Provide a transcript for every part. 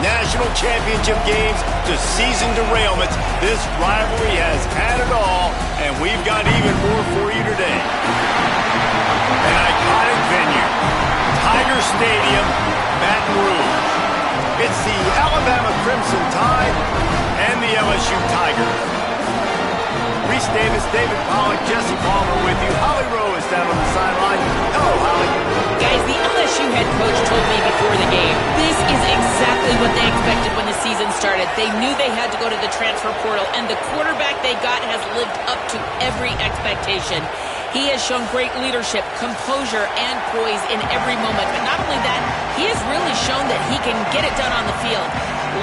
national championship games to season derailments, this rivalry has had it all, and we've got even more for you today. An iconic venue, Tiger Stadium, Baton Rouge. It's the Alabama Crimson Tide and the LSU Tigers. Reese Davis, David Pollack, Jesse Palmer with you. Holly Rowe is down on the sideline. Hello, Holly. Guys, the LSU head coach told me before the game, this is exactly what they expected when the season started. They knew they had to go to the transfer portal, and the quarterback they got has lived up to every expectation. He has shown great leadership, composure, and poise in every moment. But not only that, he has really shown that he can get it done on the field.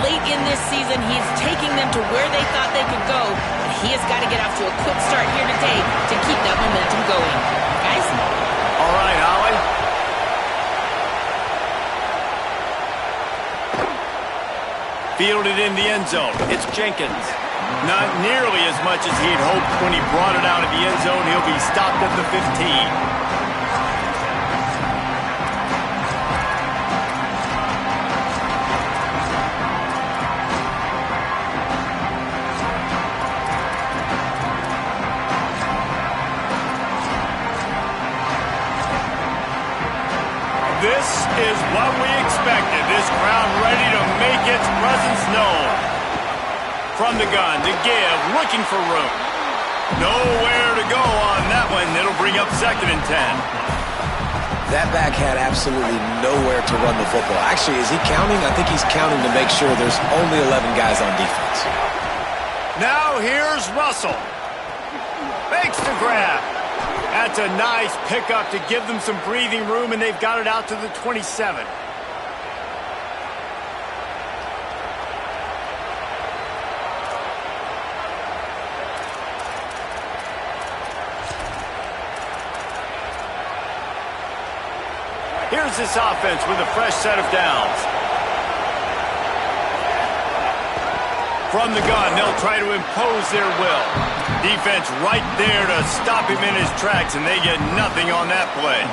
Late in this season, he's taking them to where they thought they could go. But he has got to get off to a quick start here today to keep that momentum going. Guys? All right, Holly. Fielded in the end zone. It's Jenkins. Not nearly as much as he'd hoped when he brought it out of the end zone. He'll be stopped at the 15. This is what we expected. This crowd ready to make its presence known. From the gun to give, looking for room. Nowhere to go on that one. It'll bring up 2nd and 10. That back had absolutely nowhere to run the football. Actually, is he counting? I think he's counting to make sure there's only 11 guys on defense. Now here's Russell. Makes the grab. That's a nice pickup to give them some breathing room, and they've got it out to the 27. Here's this offense with a fresh set of downs. From the gun, they'll try to impose their will. Defense right there to stop him in his tracks, and they get nothing on that play.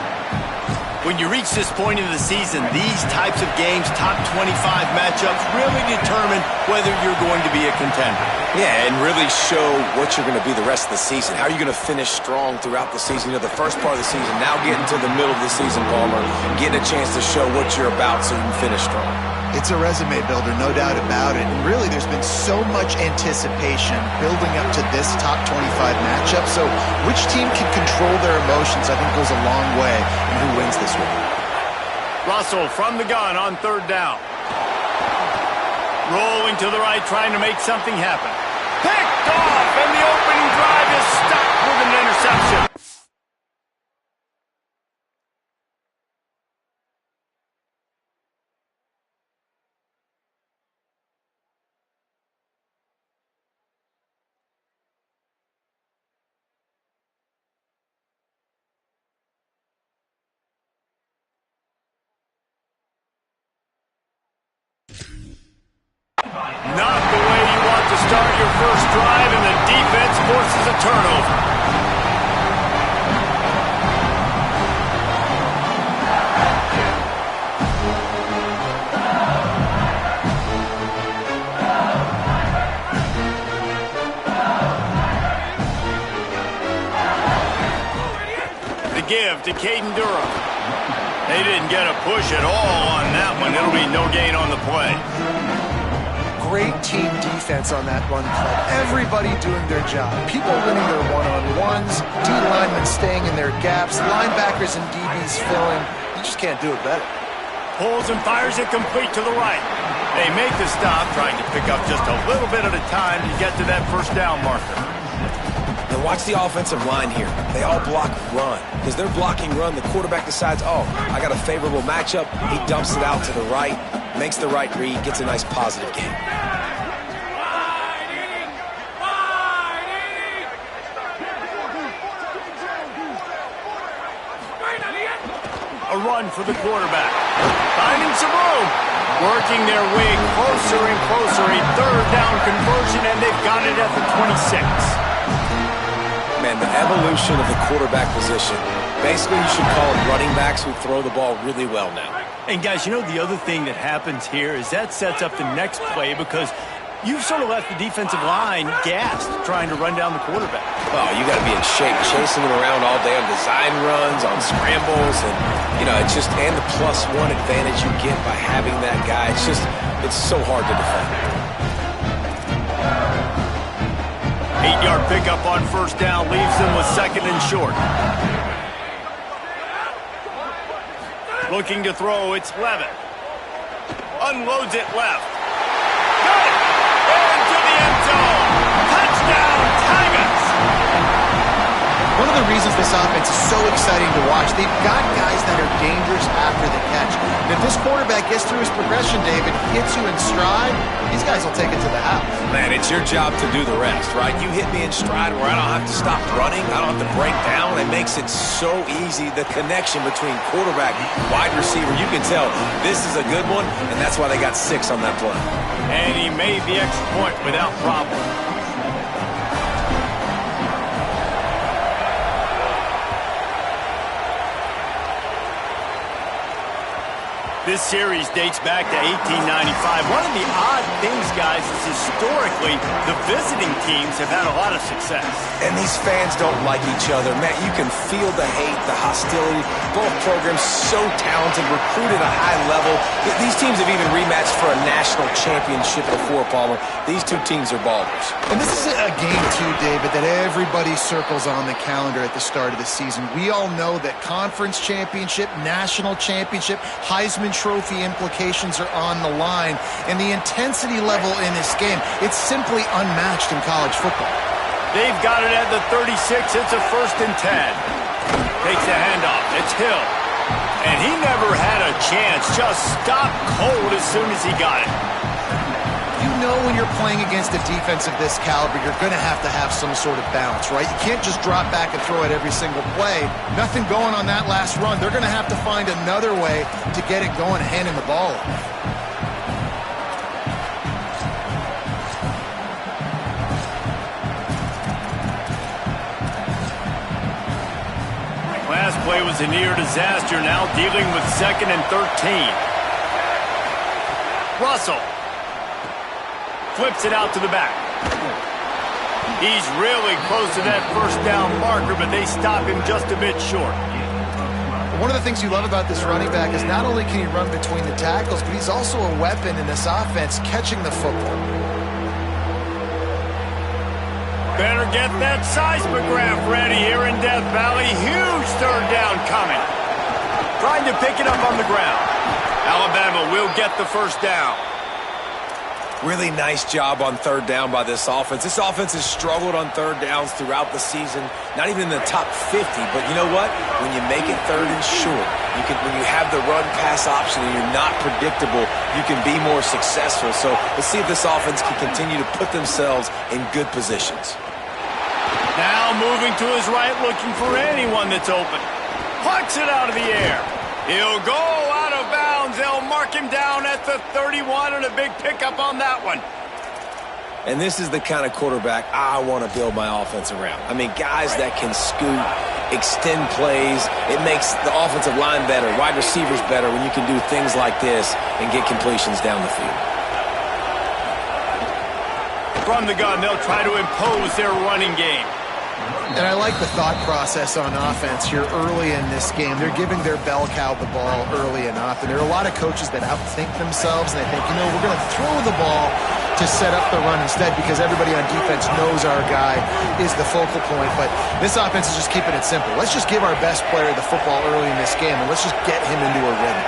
When you reach this point in the season, these types of games, top 25 matchups, really determine whether you're going to be a contender. Yeah, and really show what you're going to be the rest of the season. How are you going to finish strong throughout the season? You know, the first part of the season, now getting to the middle of the season, Palmer, getting a chance to show what you're about so you can finish strong. It's a resume builder, no doubt about it. And really, there's been so much anticipation building up to this top 25 matchup. So which team can control their emotions, I think, goes a long way in who wins this one. Russell from the gun on 3rd down. Rolling to the right, trying to make something happen. Picked off, and the opening drive is stopped with an interception. Not the way you want to start your first drive, and the defense forces a turnover. The give to Caden Durham. They didn't get a push at all on that one. It'll be no gain on the play. Great team defense on that run play. Everybody doing their job. People winning their one-on-ones, D-linemen staying in their gaps, linebackers and DBs filling. You just can't do it better. Pulls and fires it complete to the right. They make the stop, trying to pick up just a little bit at a time to get to that first down marker. And watch the offensive line here. They all block run. Because they're blocking run, the quarterback decides, oh, I got a favorable matchup. He dumps it out to the right, makes the right read, gets a nice positive gain. A run for the quarterback. Finding some room. Working their way closer and closer. A 3rd down conversion, and they've got it at the 26. Man, the evolution of the quarterback position Basically, you should call them running backs who throw the ball really well now. And guys, you know the other thing that happens here is that sets up the next play because you've sort of left the defensive line gassed trying to run down the quarterback. Oh, you got to be in shape, chasing him around all day on design runs, on scrambles, and, you know, it's just, and the +1 advantage you get by having that guy. It's so hard to defend. 8-yard pickup on first down leaves them with 2nd and short. Looking to throw, it's Levitt. Unloads it left. Got it! Into the end zone. Touchdown, Tigers! One of the reasons this offense is so exciting to watch, they've got guys that are dangerous after the catch. And if this quarterback gets through his progression, David, hits you in stride, these guys will take it to the house. Man, it's your job to do the rest, right? You hit me in stride where I don't have to stop running. I don't have to break down. It makes it so easy. The connection between quarterback, wide receiver, you can tell this is a good one, and that's why they got 6 on that play. And he made the extra point without problem. This series dates back to 1895. One of the odd things, guys, is historically the visiting teams have had a lot of success. And these fans don't like each other. Man, you can feel the hate, the hostility. Both programs so talented, recruited at a high level. These teams have even rematched for a national championship before, Palmer. These two teams are ballers. And this is a game, too, David, that everybody circles on the calendar at the start of the season. We all know that conference championship, national championship, Heisman Trophy implications are on the line. And the intensity level in this game, it's simply unmatched in college football. They've got it at the 36. It's a 1st and 10. Takes the handoff. It's Hill. And he never had a chance. Just stopped cold as soon as he got it. You know when you're playing against a defense of this caliber, you're going to have some sort of balance, right? You can't just drop back and throw it every single play. Nothing going on that last run. They're going to have to find another way to get it going, handing the ball off. Last play was a near disaster, now dealing with 2nd and 13. Russell flips it out to the back. He's really close to that first down marker, but they stop him just a bit short. One of the things you love about this running back is not only can he run between the tackles, but he's also a weapon in this offense catching the football. Better get that seismograph ready here in Death Valley. Huge 3rd down coming. Trying to pick it up on the ground. Alabama will get the first down. Really nice job on 3rd down by this offense. This offense has struggled on 3rd downs throughout the season, not even in the top 50. But you know what? When you make it 3rd and short, when you have the run-pass option and you're not predictable, you can be more successful. So let's see if this offense can continue to put themselves in good positions. Now moving to his right, looking for anyone that's open. Plucks it out of the air. He'll go out of bounds. They'll mark him down at the 31, and a big pickup on that one. And this is the kind of quarterback I want to build my offense around. I mean, guys that can scoot, extend plays. It makes the offensive line better, wide receivers better when you can do things like this and get completions down the field. From the gun, they'll try to impose their running game. And I like the thought process on offense here early in this game. They're giving their bell cow the ball early and often. There are a lot of coaches that outthink themselves, and they think, you know, we're going to throw the ball to set up the run instead because everybody on defense knows our guy is the focal point. But this offense is just keeping it simple. Let's just give our best player the football early in this game, and let's just get him into a rhythm.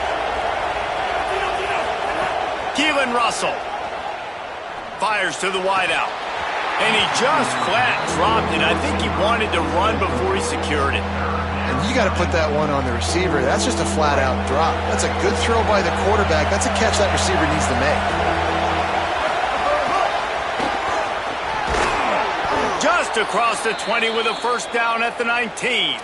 Keelan Russell fires to the wideout. And he just flat dropped it. I think he wanted to run before he secured it. And you got to put that one on the receiver. That's just a flat-out drop. That's a good throw by the quarterback. That's a catch that receiver needs to make. Just across the 20 with a first down at the 19.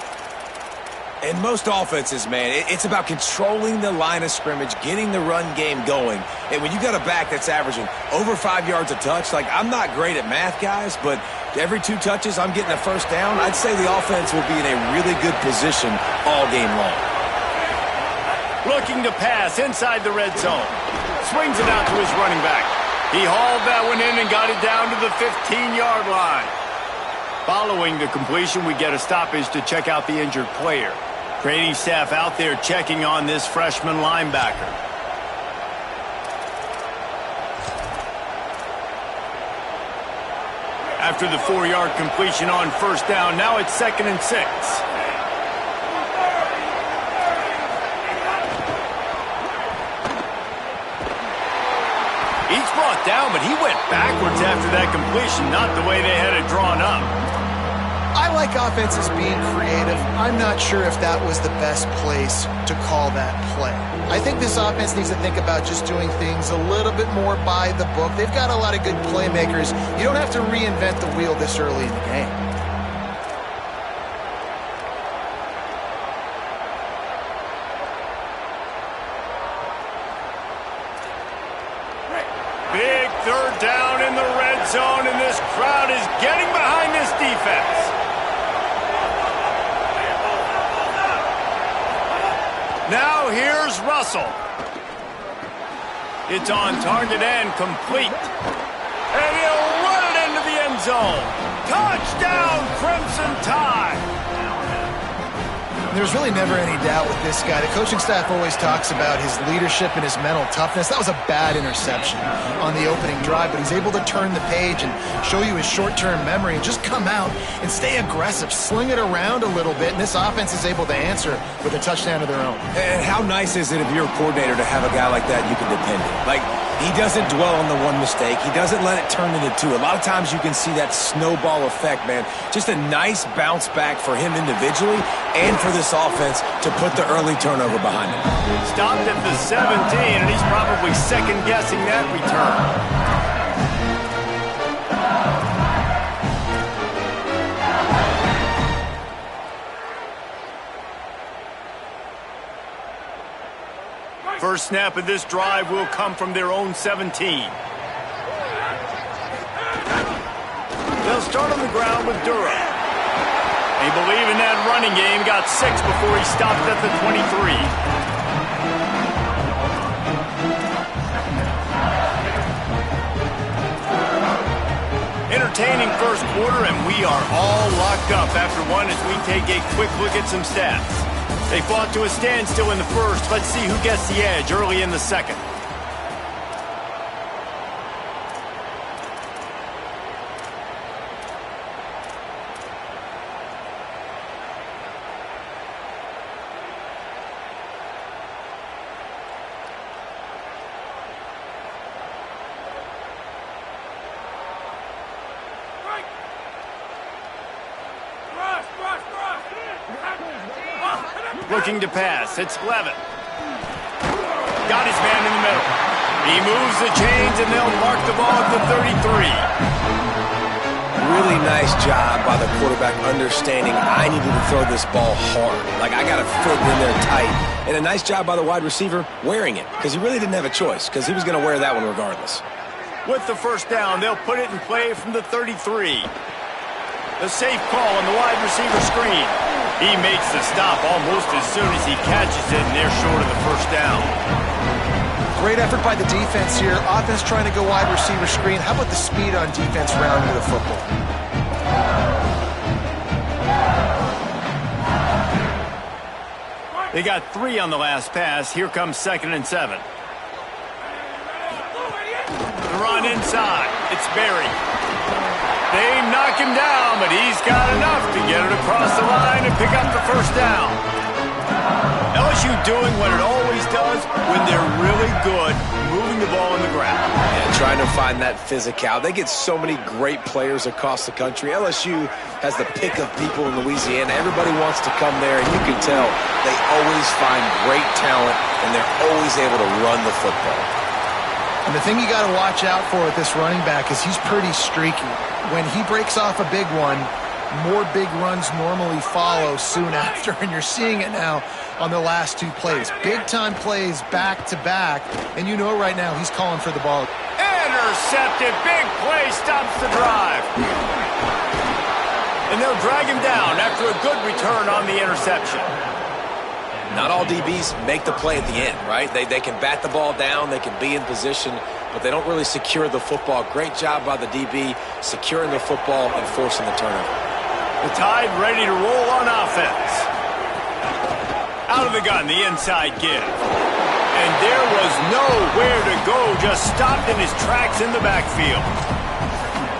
And most offenses, man, it's about controlling the line of scrimmage, getting the run game going. And when you got a back that's averaging over 5 yards a touch, like, I'm not great at math, guys, but Every 2 touches, I'm getting a first down. I'd say the offense will be in a really good position all game long. Looking to pass inside the red zone. Swings it out to his running back. He hauled that one in and got it down to the 15-yard line. Following the completion, we get a stoppage to check out the injured player. Training staff out there checking on this freshman linebacker. After the 4-yard completion on first down, now it's 2nd and 6. He's brought down, but he went backwards after that completion, not the way they had it drawn up. I like offenses being creative. I'm not sure if that was the best place to call that play. I think this offense needs to think about just doing things a little bit more by the book. They've got a lot of good playmakers. You don't have to reinvent the wheel this early in the game. Big 3rd down in the red zone, and this crowd is getting behind this defense. Now here's Russell. It's on target and complete. And he'll run it into the end zone. Touchdown, Crimson Tide. There's really never any doubt with this guy. The coaching staff always talks about his leadership and his mental toughness. That was a bad interception on the opening drive, but he's able to turn the page and show you his short-term memory and just come out and stay aggressive, sling it around a little bit, and this offense is able to answer with a touchdown of their own. And how nice is it if you're a coordinator to have a guy like that you can depend on? Like, he doesn't dwell on the one mistake. He doesn't let it turn into 2. A lot of times you can see that snowball effect, man. Just a nice bounce back for him individually and for this offense to put the early turnover behind him. Stopped at the 17, and he's probably second-guessing that return. First snap of this drive will come from their own 17. They'll start on the ground with Durham. They believe in that running game. Got 6 before he stopped at the 23. Entertaining first quarter, and we are all locked up after one as we take a quick look at some stats. They fought to a standstill in the first. Let's see who gets the edge early in the second. Looking to pass. It's Levitt. Got his man in the middle. He moves the chains, and they'll mark the ball at the 33. Really nice job by the quarterback understanding I needed to throw this ball hard. Like, I got to fit in there tight. And a nice job by the wide receiver wearing it, because he really didn't have a choice, because he was going to wear that one regardless. With the first down, they'll put it in play from the 33. The safe call on the wide receiver screen. He makes the stop almost as soon as he catches it, and they're short of the first down. Great effort by the defense here. Offense trying to go wide receiver screen. How about the speed on defense rounding the football? They got 3 on the last pass. Here comes 2nd and 7. The run inside. It's Berry. They knock him down, but he's got enough to get it across the line and pick up the first down. LSU doing what it always does when they're really good, moving the ball on the ground. And trying to find that physical. They get so many great players across the country. LSU has the pick of people in Louisiana. Everybody wants to come there, and you can tell they always find great talent, and they're always able to run the football. And the thing you got to watch out for with this running back is he's pretty streaky. When he breaks off a big one, more big runs normally follow soon after, and you're seeing it now on the last 2 plays. Big-time plays back-to-back, and you know right now he's calling for the ball. Intercepted. Big play stops the drive. And they'll drag him down after a good return on the interception. Not all DBs make the play at the end, right? They can bat the ball down, they can be in position, but they don't really secure the football. Great job by the DB securing the football and forcing the turnover. The Tide ready to roll on offense. Out of the gun, the inside give. And there was nowhere to go, just stopped in his tracks in the backfield.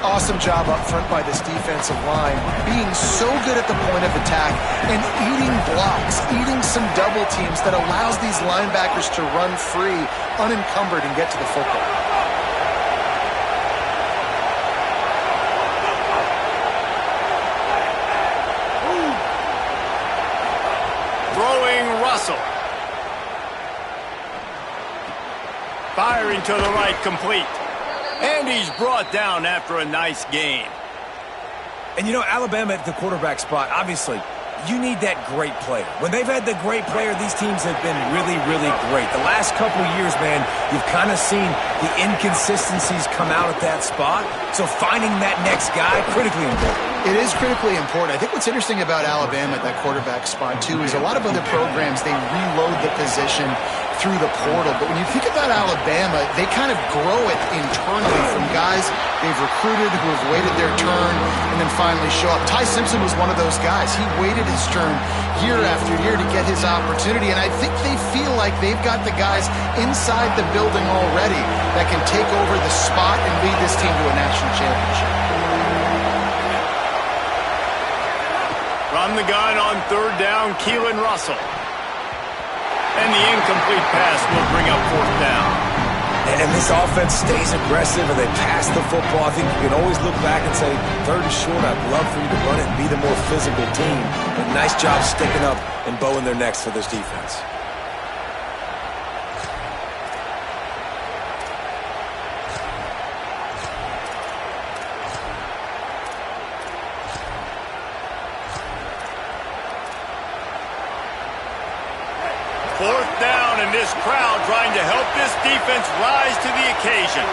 Awesome job up front by this defensive line, being so good at the point of attack and eating blocks, eating some double teams that allows these linebackers to run free, unencumbered, and get to the football. Throwing Russell. Firing to the right, complete. And he's brought down after a nice game. And you know, Alabama at the quarterback spot, obviously, you need that great player. When they've had the great player, these teams have been really, really great. The last couple years, man, you've kind of seen the inconsistencies come out at that spot. So finding that next guy, critically important. It is critically important. I think what's interesting about Alabama at that quarterback spot, too, is a lot of other programs, they reload the position through the portal. But when you think about Alabama, they kind of grow it internally from guys they've recruited who have waited their turn and then finally show up. Ty Simpson was one of those guys. He waited his turn year after year to get his opportunity, and I think they feel like they've got the guys inside the building already that can take over the spot and lead this team to a national championship. From the gun on third down, Keelan Russell. And the incomplete pass will bring up fourth down. And this offense stays aggressive and they pass the football. I think you can always look back and say, third and short, I'd love for you to run it and be the more physical team. But nice job sticking up and bowing their necks for this defense. Fourth down, and this crowd trying to help this defense rise to the occasion.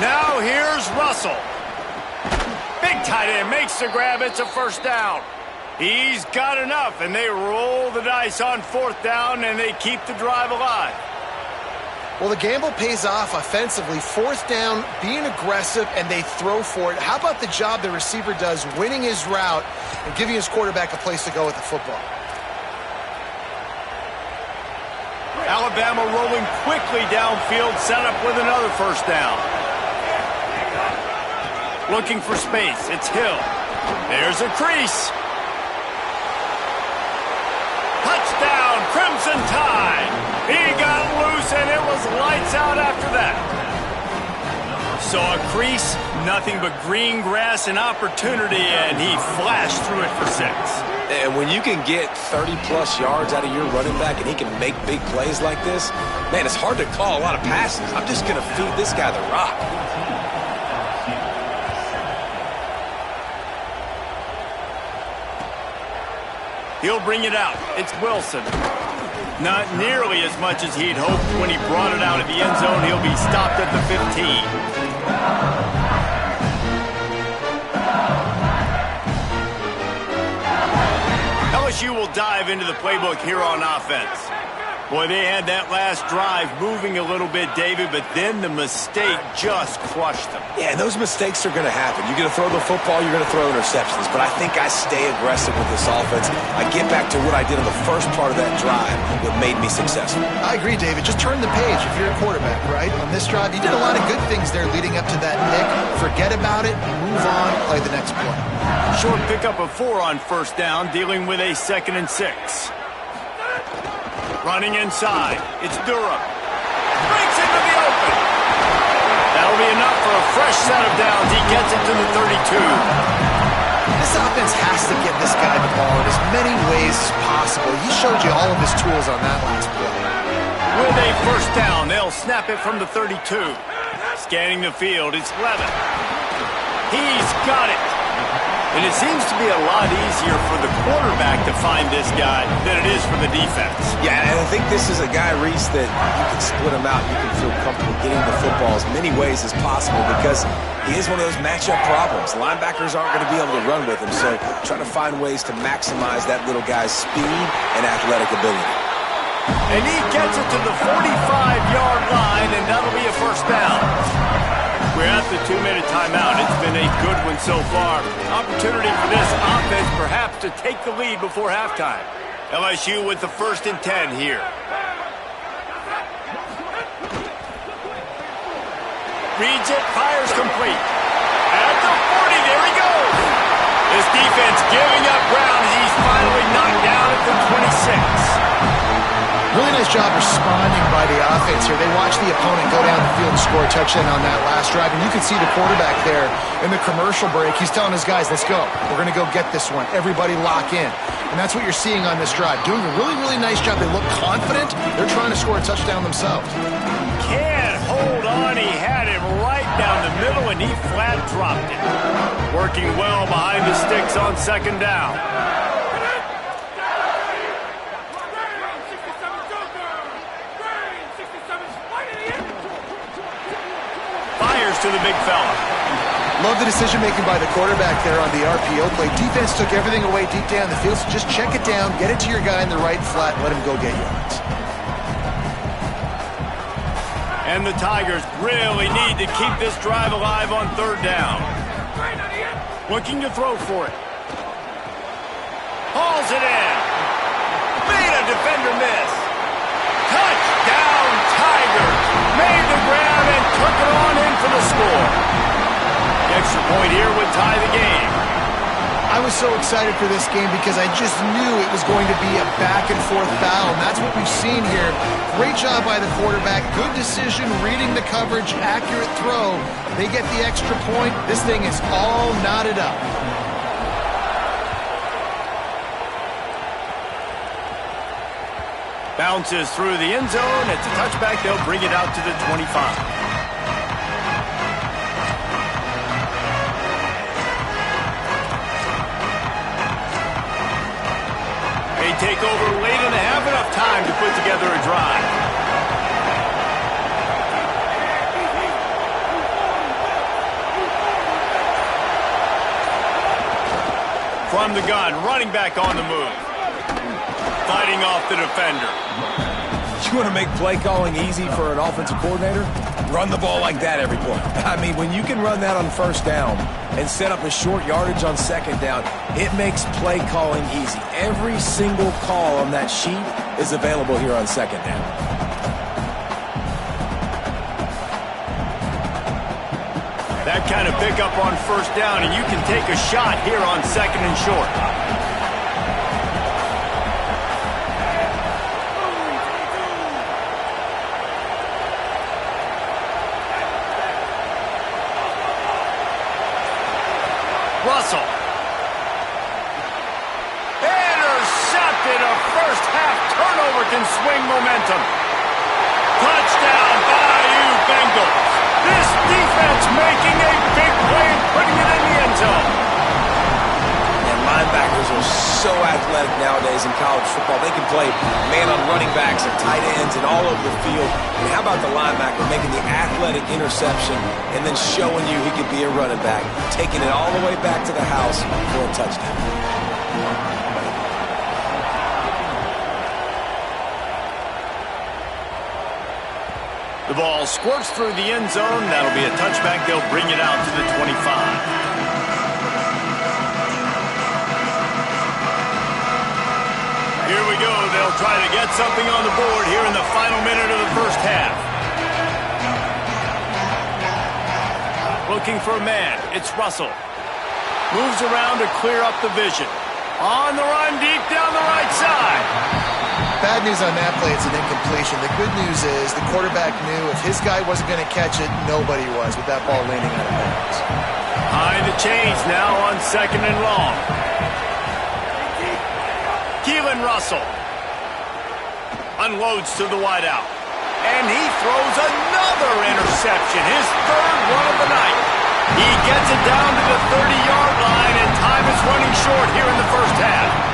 Now here's Russell. Big tight end makes the grab. It's a first down. He's got enough, and they roll the dice on fourth down, and they keep the drive alive. Well, the gamble pays off offensively. Fourth down, being aggressive, and they throw for it. How about the job the receiver does winning his route and giving his quarterback a place to go with the football? Alabama rolling quickly downfield, set up with another first down. Looking for space, it's Hill. There's a crease. Touchdown, Crimson Tide. He got loose, and it was lights out after that. So a crease, nothing but green grass and opportunity, and he flashed through it for 6. And when you can get 30-plus yards out of your running back and he can make big plays like this, man, it's hard to call a lot of passes. I'm just going to feed this guy the rock. He'll bring it out. It's Wilson. Not nearly as much as he'd hoped when he brought it out of the end zone. He'll be stopped at the 15. LSU will dive into the playbook here on offense. Boy, they had that last drive moving a little bit, David, but then the mistake just crushed them. Yeah, and those mistakes are going to happen. You're going to throw the football, you're going to throw interceptions. But I think I stay aggressive with this offense. I get back to what I did on the first part of that drive that made me successful. I agree, David. Just turn the page if you're a quarterback, right? On this drive, you did a lot of good things there leading up to that pick. Forget about it, move on, play the next play. Short pickup of 4 on first down, dealing with a 2nd and 6. Running inside, it's Durham. Breaks into the open. That'll be enough for a fresh set of downs. He gets it to the 32. This offense has to get this guy the ball in as many ways as possible. He showed you all of his tools on that last play. With a first down, they'll snap it from the 32. Scanning the field, it's Levin. He's got it. And it seems to be a lot easier for the quarterback to find this guy than it is for the defense. Yeah, and I think this is a guy, Reese, that you can split him out. You can feel comfortable getting the football as many ways as possible because he is one of those matchup problems. Linebackers aren't going to be able to run with him, so try to find ways to maximize that little guy's speed and athletic ability. And he gets it to the 45-yard line, and that'll be a first down. We're at the 2-minute timeout. It's been a good one so far. Opportunity for this offense perhaps to take the lead before halftime. LSU with the 1st and 10 here. Reads it, fires complete. At the 40, there he goes. This defense giving up ground as he's finally knocked down at the 26. Really nice job responding by the offense here. They watched the opponent go down the field and score a touchdown on that last drive. And you can see the quarterback there in the commercial break. He's telling his guys, let's go. We're going to go get this one. Everybody lock in. And that's what you're seeing on this drive. Doing a really, really nice job. They look confident. They're trying to score a touchdown themselves. Can't hold on. He had it right down the middle, and he flat dropped it. Working well behind the sticks on 2nd down. To the big fella. Love the decision-making by the quarterback there on the RPO play. Defense took everything away deep down the field, so just check it down, get it to your guy in the right flat, and let him go get yards. And the Tigers really need to keep this drive alive on 3rd down. Looking to throw for it. Hauls it in. Made a defender miss. Touchdown Tigers. Made the grab and took it on in for the score. The extra point here would tie the game. I was so excited for this game because I just knew it was going to be a back-and-forth battle, and that's what we've seen here. Great job by the quarterback. Good decision, reading the coverage, accurate throw. They get the extra point. This thing is all knotted up. Bounces through the end zone. It's a touchback. They'll bring it out to the 25. They take over late and have enough time to put together a drive. From the gun, running back on the move. Fighting off the defender. You want to make play calling easy for an offensive coordinator? Run the ball like that every play. I mean, when you can run that on 1st down and set up a short yardage on 2nd down, it makes play calling easy. Every single call on that sheet is available here on 2nd down. That kind of pickup on 1st down, and you can take a shot here on 2nd and short. Russell. Intercepted. A first-half turnover can swing momentum. Touchdown, Bayou Bengals. This defense making a big play and putting it in the end zone. And linebackers are so athletic nowadays in college football. They can play man on running backs and tight ends and all over the field. And how about the linebacker making the athletic interception and then showing you he could be a running back, taking it all the way back to the house for a touchdown. The ball squirts through the end zone. That'll be a touchback. They'll bring it out to the 25. Here we go. They'll try to get something on the board here in the final minute of the first half. Looking for a man. It's Russell. Moves around to clear up the vision. On the run, deep down the right side. Bad news on that play, it's an incompletion. The good news is the quarterback knew if his guy wasn't going to catch it, nobody was with that ball landing out of bounds. Behind the change now on 2nd and long. Keelan Russell unloads to the wideout. And he throws another interception, his 3rd one of the night. He gets it down to the 30-yard line, and time is running short here in the first half.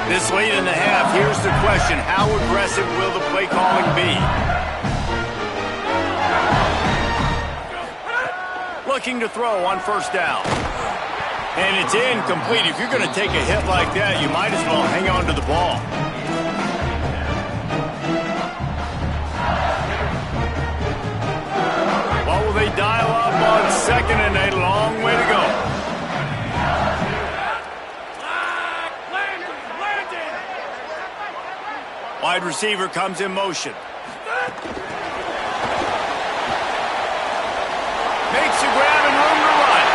This late in the half, here's the question. How aggressive will the play calling be? Looking to throw on 1st down. And it's incomplete. If you're going to take a hit like that, you might as well hang on to the ball. What will they dial up on 2nd and 8? Long way to go. Wide receiver comes in motion. Makes a grab and room to run.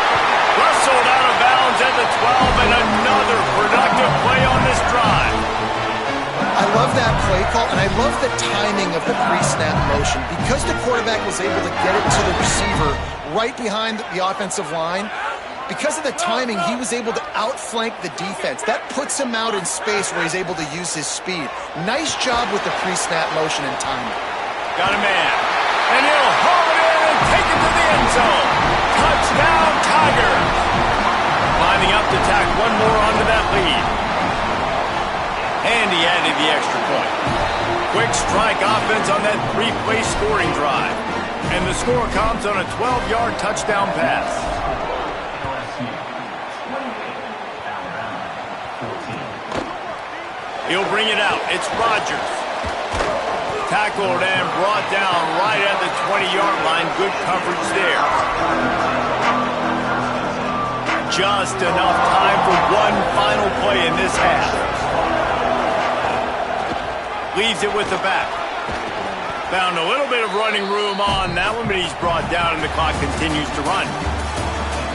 Rustled out of bounds at the 12, and another productive play on this drive. I love that play call, and I love the timing of the pre-snap motion. Because the quarterback was able to get it to the receiver right behind the offensive line, because of the timing, he was able to outflank the defense. That puts him out in space where he's able to use his speed. Nice job with the pre-snap motion and timing. Got a man. And he'll haul it in and take it to the end zone. Touchdown, Tigers. Lining up to tack one more onto that lead. And he added the extra point. Quick strike offense on that 3-play scoring drive. And the score comes on a 12-yard touchdown pass. He'll bring it out. It's Rodgers. Tackled and brought down right at the 20-yard line. Good coverage there. Just enough time for one final play in this half. Leaves it with the back. Found a little bit of running room on that one, but he's brought down and the clock continues to run.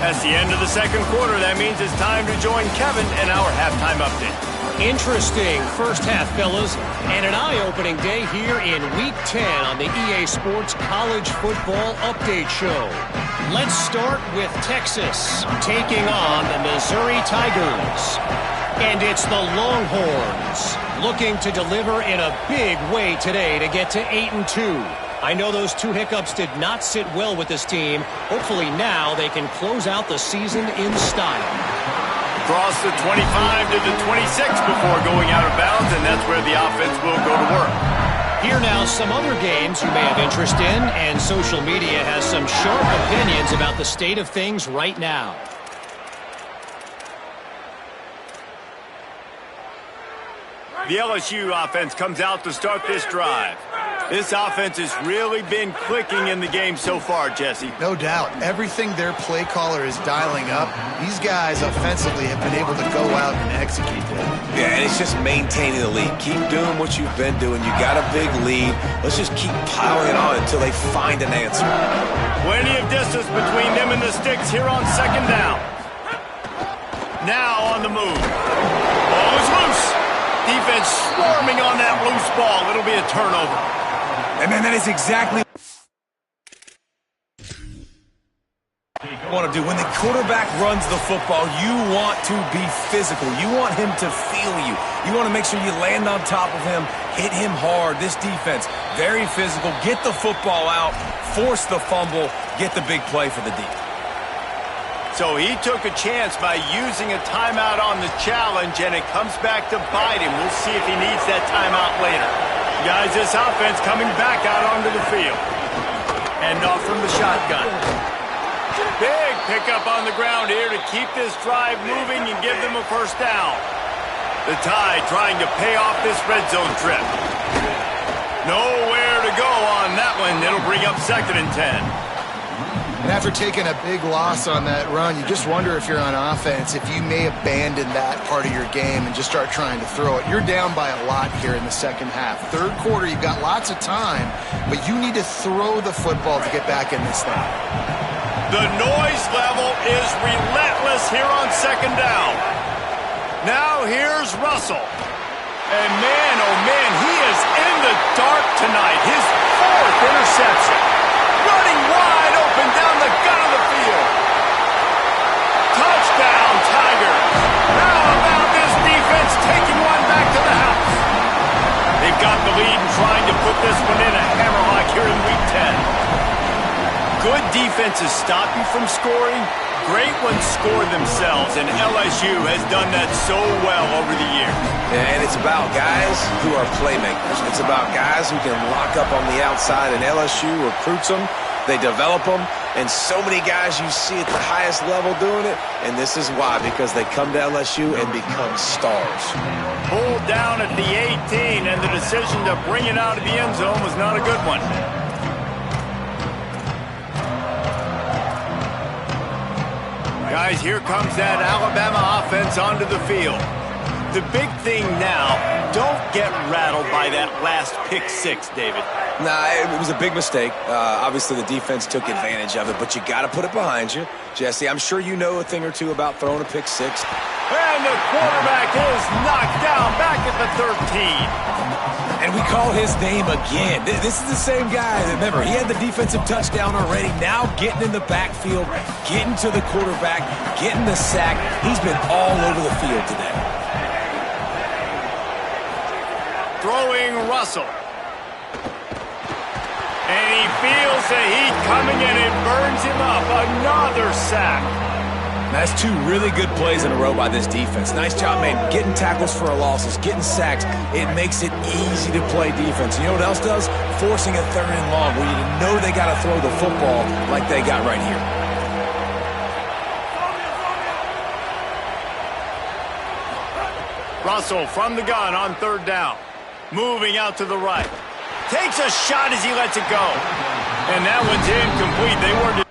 That's the end of the 2nd quarter. That means it's time to join Kevin in our halftime update. Interesting first half, fellas, and an eye-opening day here in Week 10 on the EA Sports College Football Update Show. Let's start with Texas taking on the Missouri Tigers. And it's the Longhorns looking to deliver in a big way today to get to 8-2. I know those 2 hiccups did not sit well with this team. Hopefully now they can close out the season in style. Across the 25 to the 26 before going out of bounds, and that's where the offense will go to work. Here now some other games you may have interest in, and social media has some sharp opinions about the state of things right now. The LSU offense comes out to start this drive. This offense has really been clicking in the game so far, Jesse. No doubt. Everything their play caller is dialing up, these guys offensively have been able to go out and execute that. Yeah, and it's just maintaining the lead. Keep doing what you've been doing. You got a big lead. Let's just keep piling it on until they find an answer. Plenty of distance between them and the sticks here on 2nd down. Now on the move. Ball is loose. Defense swarming on that loose ball. It'll be a turnover. And man, that is exactly what you want to do. When the quarterback runs the football, you want to be physical. You want him to feel you. You want to make sure you land on top of him, hit him hard. This defense, very physical. Get the football out, force the fumble, get the big play for the D. So he took a chance by using a timeout on the challenge, and it comes back to bite him. We'll see if he needs that timeout later. Guys, this offense coming back out onto the field. Hand off from the shotgun. Big pickup on the ground here to keep this drive moving and give them a 1st down. The Tide trying to pay off this red zone trip. Nowhere to go on that one. It'll bring up 2nd and 10. And after taking a big loss on that run, you just wonder if you're on offense, if you may abandon that part of your game and just start trying to throw it. You're down by a lot here in the 2nd half. 3rd quarter, you've got lots of time, but you need to throw the football to get back in this thing. The noise level is relentless here on 2nd down. Now here's Russell. And man, tonight. His 4th interception. Running wide open down the gut of the field. Touchdown, Tigers. How about this defense taking one back to the house? They've got the lead and trying to put this one in a hammerlock here in Week 10. Good defenses stop you from scoring. Great ones score themselves, and LSU has done that so well over the years. Yeah, and it's about guys who are playmakers. It's about guys who can lock up on the outside, and LSU recruits them. They develop them, and so many guys you see at the highest level doing it, and this is why, because they come to LSU and become stars. Pulled down at the 18, and the decision to bring it out of the end zone was not a good one. Guys, here comes that Alabama offense onto the field. The big thing now, don't get rattled by that last pick 6, David. Nah, it was a big mistake. Obviously, the defense took advantage of it, but you got to put it behind you. Jesse, I'm sure you know a thing or two about throwing a pick 6. And the quarterback is knocked down back at the 13. And we call his name again. This is the same guy. Remember, he had the defensive touchdown already. Now getting in the backfield, getting to the quarterback, getting the sack. He's been all over the field today. Throwing Russell. And he feels the heat coming and it burns him up. Another sack. That's 2 really good plays in a row by this defense. Nice job, man, getting tackles for losses, getting sacks. It makes it easy to play defense. You know what else does? Forcing a 3rd and long where you know they got to throw the football like they got right here. Russell from the gun on 3rd down. Moving out to the right. Takes a shot as he lets it go. And that one's incomplete. They weren't